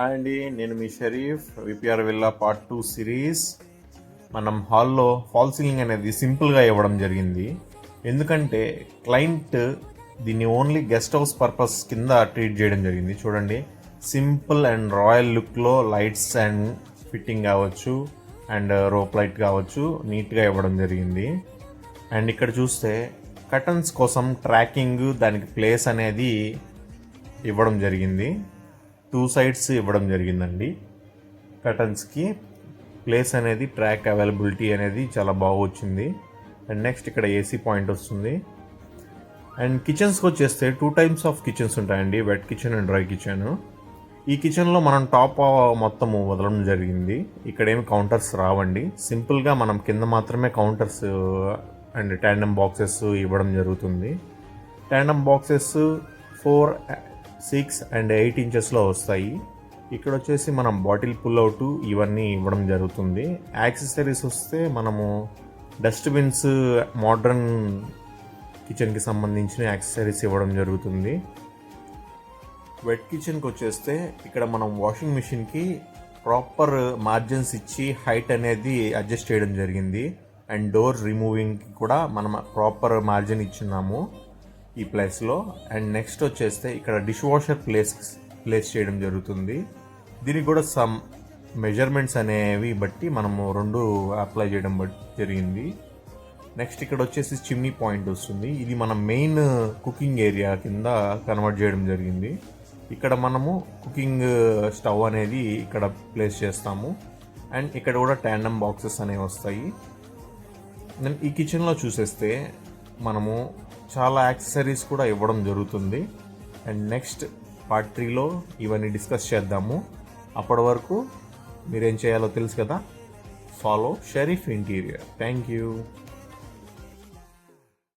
Hi అండి, నేను మీ Shareef. VPR villa part 2 series. మనం హాల్లో ఫాల్ సీలింగ్ అనేది సింపుల్గా ఇవ్వడం జరిగింది. ఎందుకంటే క్లయింట్ దీన్ని ఓన్లీ గెస్ట్ హౌస్ పర్పస్ కింద ట్రీట్ చేయడం జరిగింది. చూడండి, సింపుల్ అండ్ రాయల్ లుక్లో లైట్స్ అండ్ ఫిట్టింగ్ కావచ్చు అండ్ రోప్ లైట్ కావచ్చు నీట్గా ఇవ్వడం జరిగింది. అండ్ ఇక్కడ చూస్తే కర్టన్స్ కోసం ట్రాకింగ్, దానికి ప్లేస్ అనేది ఇవ్వడం జరిగింది. 2 సైడ్స్ ఇవ్వడం జరిగిందండి. కర్టన్స్కి ప్లేస్ అనేది, ట్రాక్ అవైలబిలిటీ అనేది చాలా బాగా వచ్చింది. అండ్ నెక్స్ట్ ఇక్కడ ఏసీ పాయింట్ వస్తుంది. అండ్ కిచెన్స్కి వచ్చేస్తే 2 టైప్స్ ఆఫ్ కిచెన్స్ ఉంటాయండి, wet kitchen and dry kitchen. ఈ కిచెన్లో మనం టాప్ మొత్తము వదలడం జరిగింది. ఇక్కడ ఏమి కౌంటర్స్ రావండి, సింపుల్గా మనం కింద మాత్రమే కౌంటర్స్ అండ్ ట్యాండమ్ బాక్సెస్ ఇవ్వడం జరుగుతుంది. ట్యాండమ్ బాక్సెస్ 4, 6 అండ్ 8 ఇంచెస్లో వస్తాయి. ఇక్కడ వచ్చేసి మనం బాటిల్ పుల్అవుట్ ఇవన్నీ ఇవ్వడం జరుగుతుంది. యాక్సెసరీస్ వస్తే మనము డస్ట్బిన్స్, మోడ్రన్ కిచెన్కి సంబంధించిన యాక్సెసరీస్ ఇవ్వడం జరుగుతుంది. వెట్ కిచెన్కి వచ్చేస్తే ఇక్కడ మనం వాషింగ్ మిషన్కి ప్రాపర్ మార్జిన్స్ ఇచ్చి హైట్ అనేది అడ్జస్ట్ చేయడం జరిగింది. అండ్ డోర్ రిమూవింగ్కి కూడా మనం ప్రాపర్ మార్జిన్ ఇచ్చున్నాము ఈ ప్లేస్లో. అండ్ నెక్స్ట్ వచ్చేస్తే ఇక్కడ డిష్ వాషర్ ప్లేస్ చేయడం జరుగుతుంది. దీనికి కూడా సమ్ మెజర్మెంట్స్ అనేవి బట్టి మనము 2 అప్లై చేయడం జరిగింది. నెక్స్ట్ ఇక్కడ వచ్చేసి చిమ్నీ పాయింట్ వస్తుంది. ఇది మన మెయిన్ కుకింగ్ ఏరియా కింద కన్వర్ట్ చేయడం జరిగింది. ఇక్కడ మనము కుకింగ్ స్టవ్ అనేది ఇక్కడ ప్లేస్ చేస్తాము. అండ్ ఇక్కడ కూడా ట్యాండమ్ బాక్సెస్ అనేవి వస్తాయి. ఈ కిచెన్లో చూసేస్తే మనము చాలా యాక్సెసరీస్ కూడా ఇవ్వడం జరుగుతుంది. అండ్ నెక్స్ట్ పార్ట్ 3లో ఇవన్నీ డిస్కస్ చేద్దాము. అప్పటి వరకు మీరేం చేయాలో తెలుసు కదా, follow Sharif interior. Thank you.